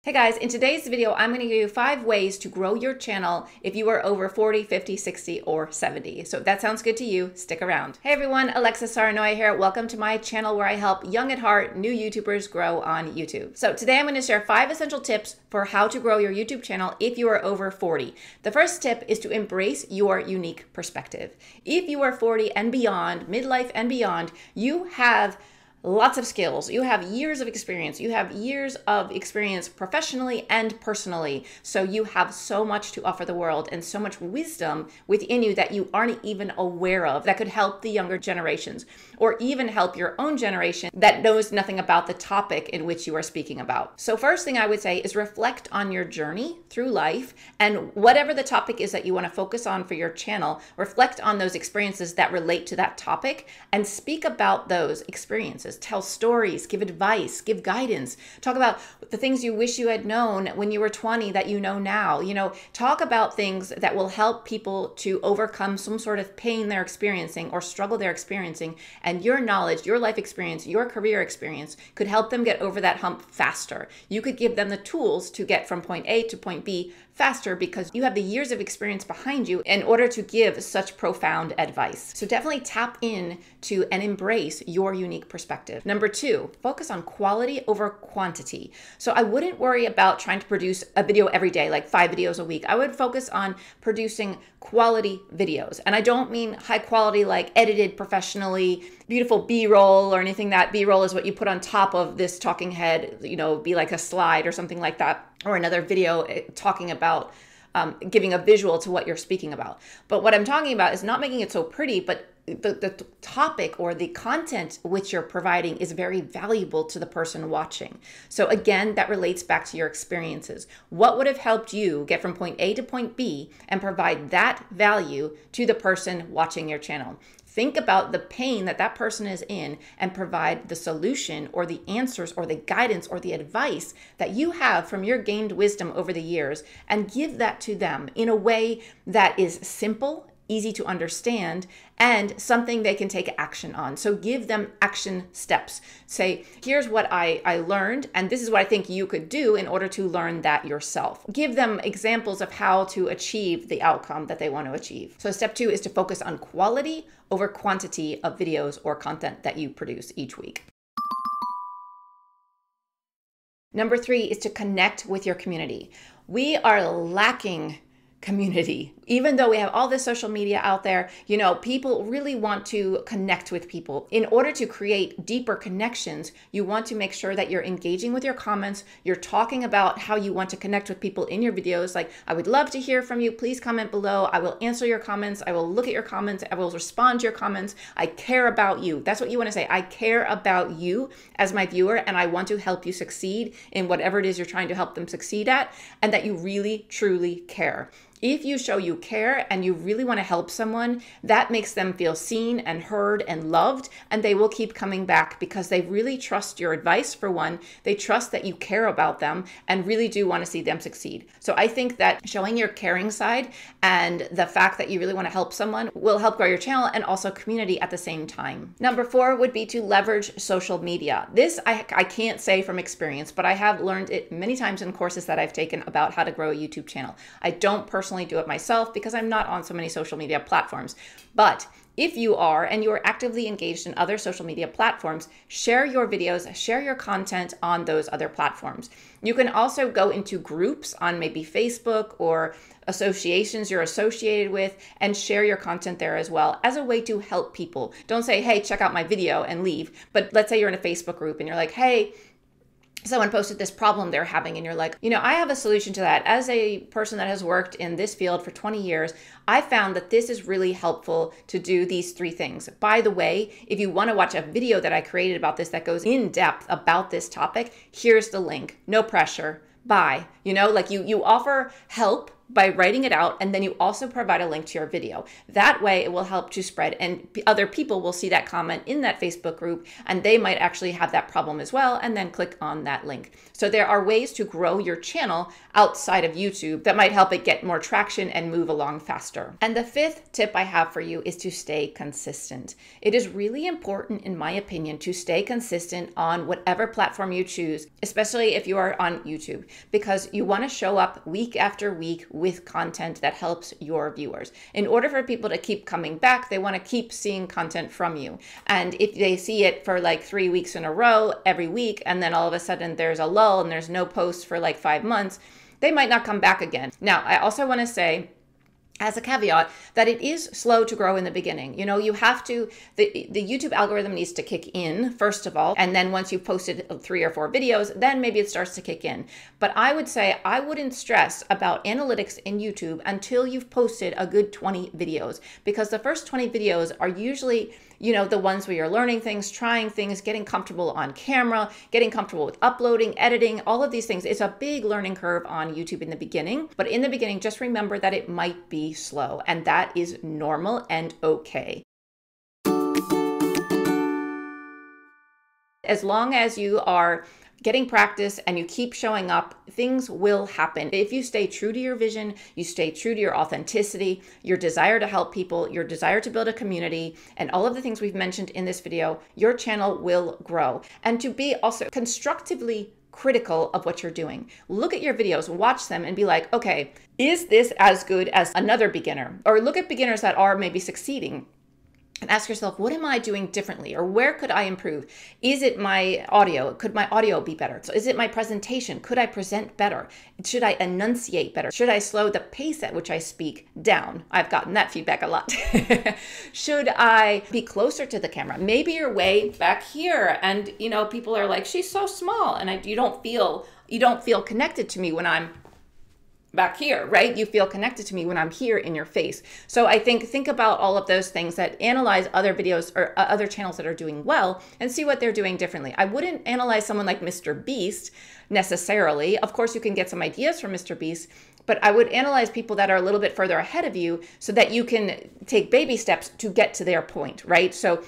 Hey guys, in today's video, I'm going to give you 5 ways to grow your channel if you are over 40, 50, 60, or 70. So if that sounds good to you, stick around. Hey everyone, Saarenoja here. Welcome to my channel where I help young at heart new YouTubers grow on YouTube. So today I'm going to share 5 essential tips for how to grow your YouTube channel if you are over 40. The first tip is to embrace your unique perspective. If you are 40 and beyond, midlife and beyond, you have lots of skills. You have years of experience. You have years of experience professionally and personally. So you have so much to offer the world and so much wisdom within you that you aren't even aware of that could help the younger generations or even help your own generation that knows nothing about the topic in which you are speaking about. So first thing I would say is reflect on your journey through life and whatever the topic is that you want to focus on for your channel, reflect on those experiences that relate to that topic and speak about those experiences. Tell stories, give advice, give guidance, talk about the things you wish you had known when you were 20 that you know now. Talk about things that will help people to overcome some sort of pain they're experiencing or struggle they're experiencing. And your knowledge, your life experience, your career experience could help them get over that hump faster. You could give them the tools to get from point A to point B faster because you have the years of experience behind you in order to give such profound advice. So definitely tap in to and embrace your unique perspective. Number 2, focus on quality over quantity. So I wouldn't worry about trying to produce a video every day, like 5 videos a week. I would focus on producing quality videos. And I don't mean high quality, like edited professionally, beautiful B-roll or anything. That B-roll is what you put on top of this talking head, be like a slide or something like that, or another video talking about giving a visual to what you're speaking about. But what I'm talking about is not making it so pretty, but the topic or the content which you're providing is very valuable to the person watching. So again, that relates back to your experiences. What would have helped you get from point A to point B and provide that value to the person watching your channel? Think about the pain that that person is in and provide the solution or the answers or the guidance or the advice that you have from your gained wisdom over the years and give that to them in a way that is simple, easy to understand, and something they can take action on. So give them action steps. Say, here's what I learned, and this is what I think you could do in order to learn that yourself. Give them examples of how to achieve the outcome that they want to achieve. So step 2 is to focus on quality over quantity of videos or content that you produce each week. Number 3 is to connect with your community. We are lacking community. Even though we have all this social media out there, people really want to connect with people. In order to create deeper connections, you want to make sure that you're engaging with your comments. You're talking about how you want to connect with people in your videos. Like, I would love to hear from you. Please comment below. I will answer your comments. I will look at your comments. I will respond to your comments. I care about you. That's what you want to say. I care about you as my viewer, and I want to help you succeed in whatever it is you're trying to help them succeed at, and that you really, truly care. If you show you care and you really want to help someone, that makes them feel seen and heard and loved, and they will keep coming back because they really trust your advice, for one. They trust that you care about them and really do want to see them succeed. So I think that showing your caring side and the fact that you really want to help someone will help grow your channel and also community at the same time. Number 4 would be to leverage social media. This I can't say from experience, but I have learned it many times in courses that I've taken about how to grow a YouTube channel. I don't personally do it myself because I'm not on so many social media platforms. But if you are and you are actively engaged in other social media platforms, share your videos, share your content on those other platforms. You can also go into groups on maybe Facebook or associations you're associated with and share your content there as well as a way to help people. Don't say, hey, check out my video and leave. But let's say you're in a Facebook group and you're like, hey, someone posted this problem they're having, and you're like, I have a solution to that. As a person that has worked in this field for 20 years, I found that this is really helpful to do these 3 things. By the way, if you want to watch a video that I created about this that goes in depth about this topic, here's the link. No pressure. Bye. You offer help by writing it out, and then you also provide a link to your video. That way it will help to spread, and other people will see that comment in that Facebook group, and they might actually have that problem as well, and then click on that link. So there are ways to grow your channel outside of YouTube that might help it get more traction and move along faster. And the 5th tip I have for you is to stay consistent. It is really important, in my opinion, to stay consistent on whatever platform you choose, especially if you are on YouTube. because you want to show up week after week with content that helps your viewers. In order for people to keep coming back, they want to keep seeing content from you. And if they see it for like 3 weeks in a row every week, and then all of a sudden there's a lull and there's no posts for like 5 months, they might not come back again. Now, I also want to say, as a caveat, that it is slow to grow in the beginning. You know, you have to, the YouTube algorithm needs to kick in, first of all, and then once you've posted 3 or 4 videos, then maybe it starts to kick in. But I would say I wouldn't stress about analytics in YouTube until you've posted a good 20 videos, because the first 20 videos are usually, you know, the ones where you're learning things, trying things, getting comfortable on camera, getting comfortable with uploading, editing, all of these things. It's a big learning curve on YouTube in the beginning. But in the beginning, just remember that it might be slow, and that is normal and okay. As long as you are getting practice and you keep showing up, things will happen. If you stay true to your vision, you stay true to your authenticity, your desire to help people, your desire to build a community, and all of the things we've mentioned in this video, your channel will grow. And to be also constructively critical of what you're doing. Look at your videos, watch them, and be like, okay, is this as good as another beginner? Or look at beginners that are maybe succeeding and ask yourself, what am I doing differently? Or where could I improve? Is it my audio? Could my audio be better? So is it my presentation? Could I present better? Should I enunciate better? Should I slow the pace at which I speak down? I've gotten that feedback a lot. Should I be closer to the camera? Maybe you're way back here and, you know, people are like, she's so small, and you don't feel connected to me when I'm back here, right? You feel connected to me when I'm here in your face. So I think about all of those things, that analyze other videos or other channels that are doing well and see what they're doing differently. I wouldn't analyze someone like Mr. Beast necessarily. Of course, you can get some ideas from Mr. Beast, but I would analyze people that are a little bit further ahead of you so that you can take baby steps to get to their point, right? So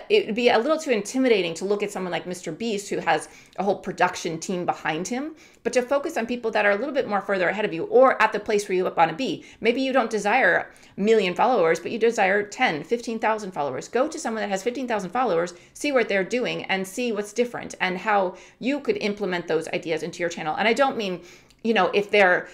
it would be a little too intimidating to look at someone like Mr. Beast, who has a whole production team behind him, but to focus on people that are a little bit more further ahead of you or at the place where you want to be. Maybe you don't desire 1 million followers, but you desire 10, 15,000 followers. Go to someone that has 15,000 followers, see what they're doing and see what's different and how you could implement those ideas into your channel. And I don't mean, you know, if they're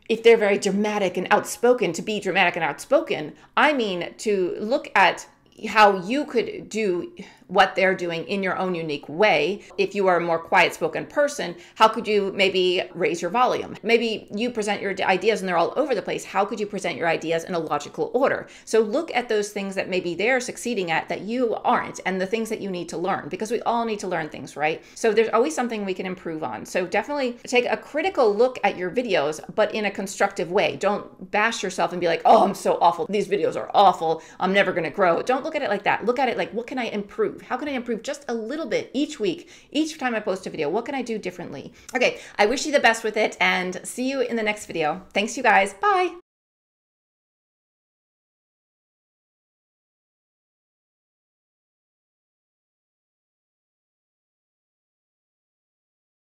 very dramatic and outspoken, to be dramatic and outspoken. I mean to look at how you could do what they're doing in your own unique way. If you are a more quiet spoken person, how could you maybe raise your volume? Maybe you present your ideas and they're all over the place. How could you present your ideas in a logical order? So look at those things that maybe they're succeeding at that you aren't, and the things that you need to learn, because we all need to learn things, right? So there's always something we can improve on. So definitely take a critical look at your videos, but in a constructive way. Don't bash yourself and be like, oh, I'm so awful. These videos are awful. I'm never going to grow. Don't look at it like that. Look at it like, what can I improve? How can I improve just a little bit each week, each time I post a video? What can I do differently? Okay, I wish you the best with it and see you in the next video. Thanks, you guys. Bye.